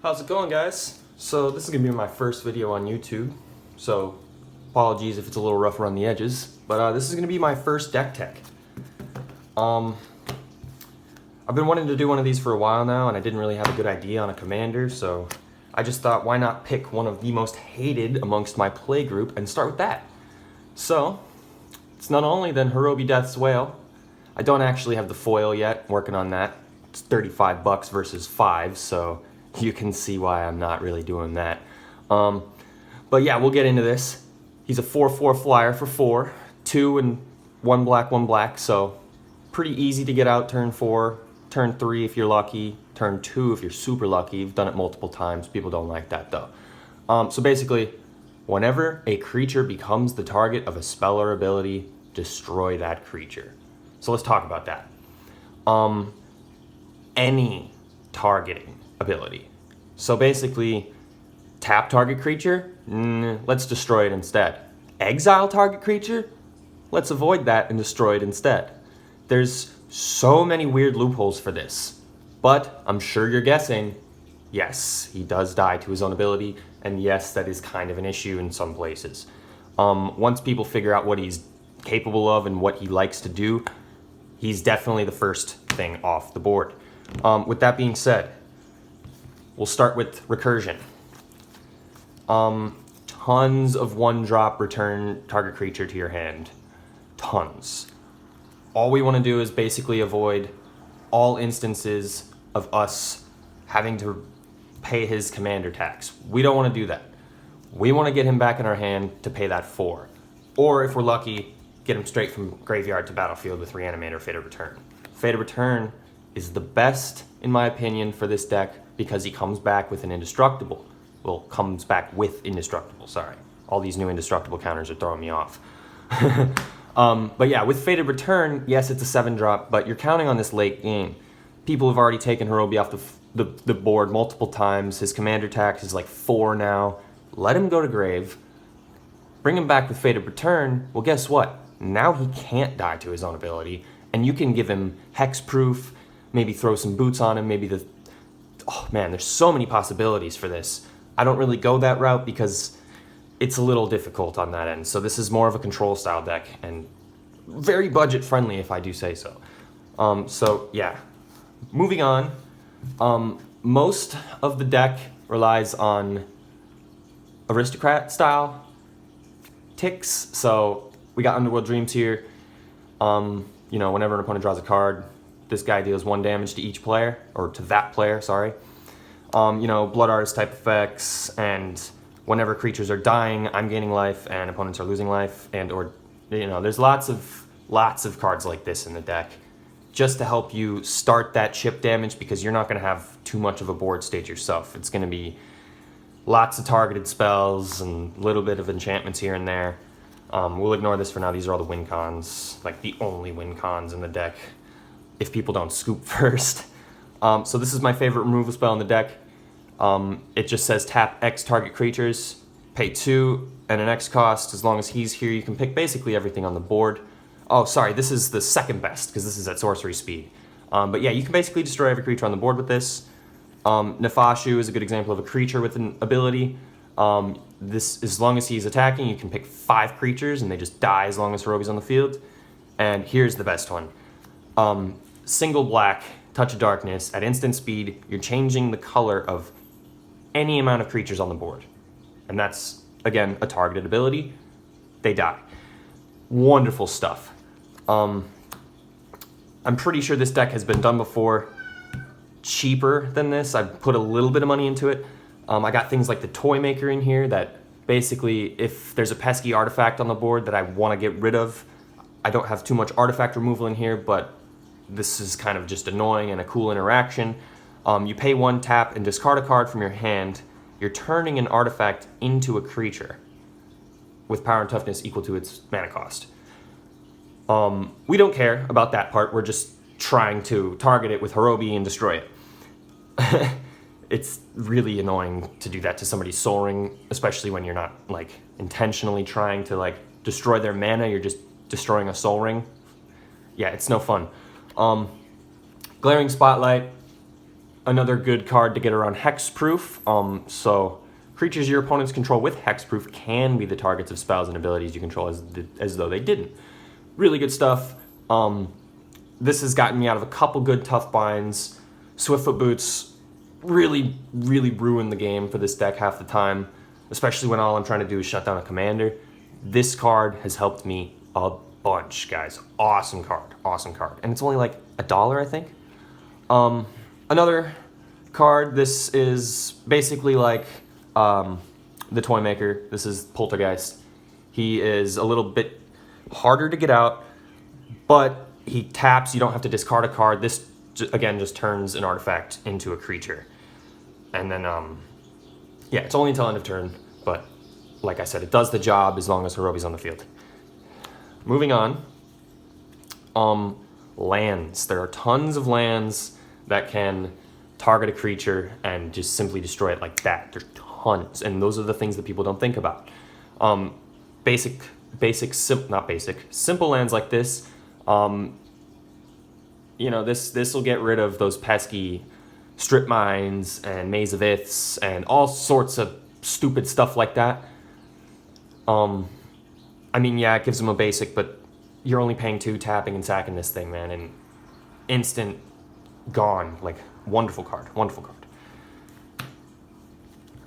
How's it going, guys? So this is gonna be my first video on YouTube, so apologies if it's a little rough around the edges, but this is gonna be my first deck tech. I've been wanting to do one of these for a while now, and I didn't really have a good idea on a commander, so I just thought, why not pick one of the most hated amongst my play group and start with that? So it's none only than Horobi Death's Wail. I don't actually have the foil yet, working on that. It's $35 versus 5, so you can see why I'm not really doing that. But yeah, we'll get into this. He's a 4/4 flyer for 4, 2 and 1 black, so pretty easy to get out turn 4, turn 3 if you're lucky, turn 2 if you're super lucky. You've done it multiple times. People don't like that though. So basically, whenever a creature becomes the target of a spell or ability, destroy that creature. So let's talk about that. Any targeting ability. So basically, tap target creature, let's destroy it instead. Exile target creature, let's avoid that and destroy it instead. There's so many weird loopholes for this, but I'm sure you're guessing, yes, he does die to his own ability, and yes, that is kind of an issue in some places. Once people figure out what he's capable of and what he likes to do, he's definitely the first thing off the board. With that being said, we'll start with recursion. Tons of 1-drop return target creature to your hand. Tons. All we want to do is basically avoid all instances of us having to pay his commander tax. We don't want to do that. We want to get him back in our hand to pay that 4. Or if we're lucky, get him straight from graveyard to battlefield with Reanimate or Fated Return. Fated Return is the best, in my opinion, for this deck because he comes back with an indestructible. Well, comes back with indestructible, sorry. All these new indestructible counters are throwing me off. But yeah, with Fated Return, yes, it's a 7-drop, but you're counting on this late game. People have already taken Horobi off the board multiple times. His commander tax is like 4 now. Let him go to grave. Bring him back with Fated Return. Well, guess what? Now he can't die to his own ability, and you can give him hexproof, maybe throw some boots on him, oh man, there's so many possibilities for this. I don't really go that route because it's a little difficult on that end. So this is more of a control style deck and very budget friendly if I do say so. So yeah, moving on. Most of the deck relies on aristocrat style ticks. So we got Underworld Dreams here. Whenever an opponent draws a card, this guy deals 1 damage to each player, or to that player, sorry. Blood Artist type effects, and whenever creatures are dying, I'm gaining life, and opponents are losing life, there's lots of cards like this in the deck, just to help you start that chip damage, because you're not going to have too much of a board state yourself. It's going to be lots of targeted spells and a little bit of enchantments here and there. We'll ignore this for now. These are all the win cons, like the only win cons in the deck, if people don't scoop first. So this is my favorite removal spell in the deck. It just says tap X target creatures, pay 2 and an X cost. As long as he's here, you can pick basically everything on the board. Oh, sorry, this is the second best because this is at sorcery speed. But yeah, you can basically destroy every creature on the board with this. Nefashu is a good example of a creature with an ability. As long as he's attacking, you can pick 5 creatures and they just die as long as Horobi's on the field. And here's the best one. Single black, Touch of Darkness. At instant speed, you're changing the color of any amount of creatures on the board. And that's, again, a targeted ability. They die. Wonderful stuff. I'm pretty sure this deck has been done before. Cheaper than this. I've put a little bit of money into it. I got things like the Toy Maker in here that basically, if there's a pesky artifact on the board that I want to get rid of, I don't have too much artifact removal in here, but this is kind of just annoying and a cool interaction. You pay 1 tap and discard a card from your hand. You're turning an artifact into a creature with power and toughness equal to its mana cost. We don't care about that part. We're just trying to target it with Horobi and destroy it. It's really annoying to do that to somebody's Soul Ring, especially when you're not intentionally trying to destroy their mana. You're just destroying a Soul Ring. Yeah, it's no fun. Glaring Spotlight. Another good card to get around hexproof. So creatures your opponents control with hexproof can be the targets of spells and abilities you control as though they didn't. Really good stuff. This has gotten me out of a couple good tough binds. Swiftfoot Boots really ruin the game for this deck half the time, especially when all I'm trying to do is shut down a commander. This card has helped me a bunch, guys. Awesome card. And it's only like $1, I think. Another card, this is basically like the Toy Maker. This is Poltergeist. He is a little bit harder to get out, but he taps, you don't have to discard a card. This, again, just turns an artifact into a creature. And then, yeah, it's only until end of turn, but like I said, it does the job as long as Horobi's on the field. Moving on, lands. There are tons of lands that can target a creature and just simply destroy it like that. There's tons, and those are the things that people don't think about. Simple lands like this, you know, this will get rid of those pesky strip mines and Maze of Iths and all sorts of stupid stuff like that. I mean, yeah, it gives them a basic, but you're only paying 2, tapping and sacking this thing, man, and instant gone. Like, wonderful card.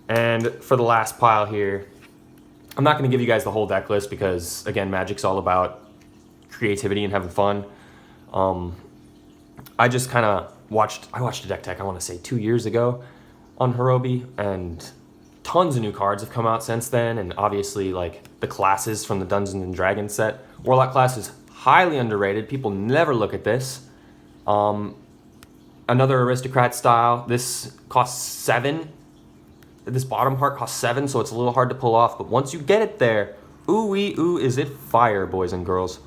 And for the last pile here, I'm not going to give you guys the whole deck list because, again, Magic's all about creativity and having fun. I just kind of watched a deck tech, I want to say 2 years ago on Horobi, and tons of new cards have come out since then, and obviously, like, the classes from the Dungeons and Dragons set. Warlock class is highly underrated. People never look at this. Another aristocrat style. This costs 7. This bottom part costs 7, so it's a little hard to pull off. But once you get it there, ooh is it fire, boys and girls.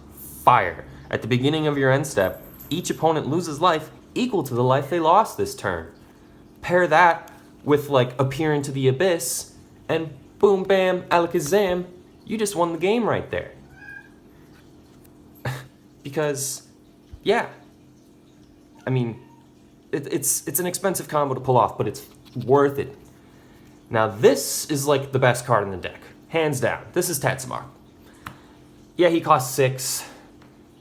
Fire. At the beginning of your end step, each opponent loses life equal to the life they lost this turn. Pair that with, like, a peer into the abyss, and boom, bam, alakazam, you just won the game right there. Because, yeah, I mean, it's an expensive combo to pull off, but it's worth it. Now, this is, like, the best card in the deck. Hands down. This is Tetsamar. Yeah, he costs 6.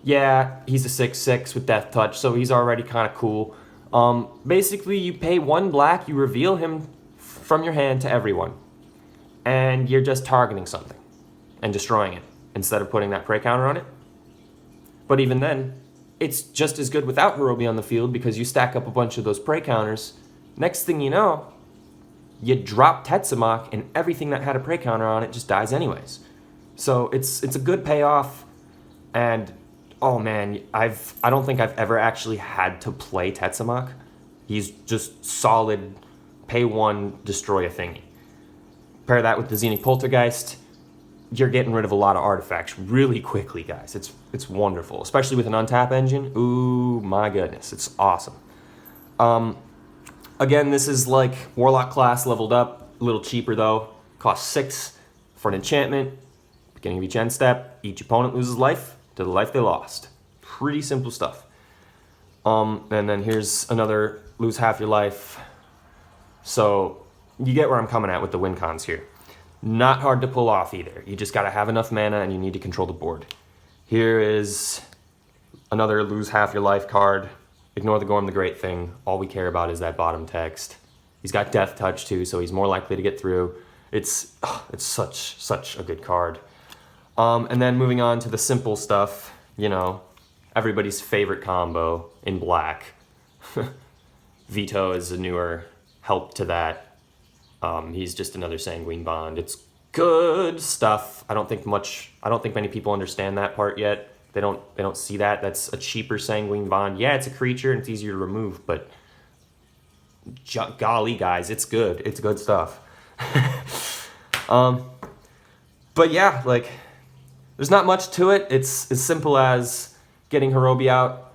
Yeah, he's a 6/6 with Death Touch, so he's already kind of cool. Basically, you pay 1 black, you reveal him from your hand to everyone. And you're just targeting something and destroying it instead of putting that prey counter on it. But even then, it's just as good without Horobi on the field because you stack up a bunch of those prey counters. Next thing you know, you drop Tetsamok and everything that had a prey counter on it just dies anyways. So it's a good payoff, and oh man, I don't think I've ever actually had to play Tetsamok. He's just solid, pay 1, destroy a thingy. Pair that with the Zenith Poltergeist, you're getting rid of a lot of artifacts really quickly, guys. It's wonderful, especially with an untap engine. Ooh, my goodness, it's awesome. Again, this is like Warlock class leveled up, a little cheaper though. Costs 6 for an enchantment. Beginning of each end step, each opponent loses life to the life they lost. Pretty simple stuff. And then here's another lose half your life. So you get where I'm coming at with the win cons here. Not hard to pull off either. You just gotta have enough mana and you need to control the board. Here is another lose half your life card. Ignore the Gorm the Great thing. All we care about is that bottom text. He's got Death Touch too, so he's more likely to get through. It's such a good card. And then moving on to the simple stuff, you know, everybody's favorite combo in black. Veto is a newer help to that. He's just another Sanguine Bond. It's good stuff. I don't think many people understand that part yet. They don't see that. That's a cheaper Sanguine Bond. Yeah, it's a creature and it's easier to remove, but golly, guys, it's good. It's good stuff. But yeah, like, there's not much to it. It's as simple as getting Horobi out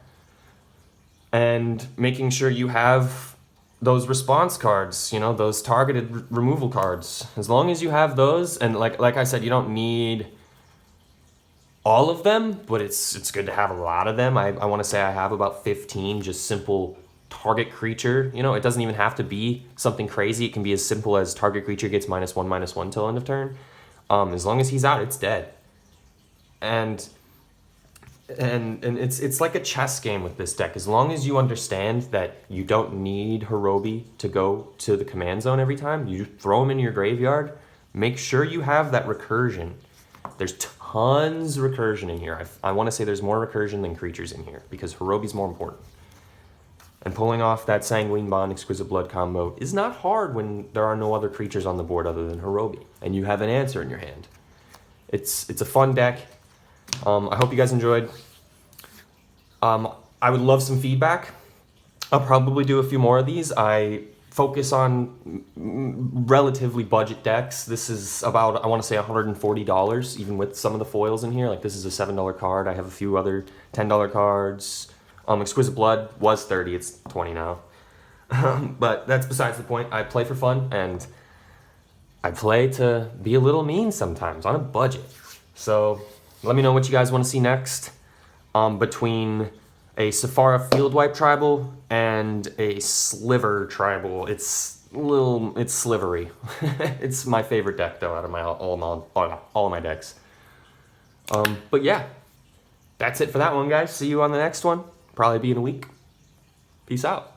and making sure you have those response cards, you know, those targeted removal cards. As long as you have those, and like I said, you don't need all of them, but it's good to have a lot of them. I want to say I have about 15 just simple target creature. You know, it doesn't even have to be something crazy. It can be as simple as target creature gets -1/-1 till end of turn. As long as he's out, it's dead. And it's like a chess game with this deck. As long as you understand that you don't need Horobi to go to the command zone every time, you throw him in your graveyard. Make sure you have that recursion. There's tons of recursion in here. I want to say there's more recursion than creatures in here because Horobi's more important. And pulling off that Sanguine Bond Exquisite Blood combo is not hard when there are no other creatures on the board other than Horobi, and you have an answer in your hand. It's a fun deck. I hope you guys enjoyed. I would love some feedback. I'll probably do a few more of these. I focus on relatively budget decks. This is about, I want to say, $140, even with some of the foils in here. Like, this is a $7 card. I have a few other $10 cards. Exquisite Blood was 30, it's 20 now. But that's besides the point. I play for fun, and I play to be a little mean sometimes on a budget. So let me know what you guys want to see next. Between a Safara Field Wipe Tribal and a Sliver Tribal. It's slivery. It's my favorite deck though out of all of my decks. But yeah, that's it for that one, guys. See you on the next one. Probably be in a week. Peace out.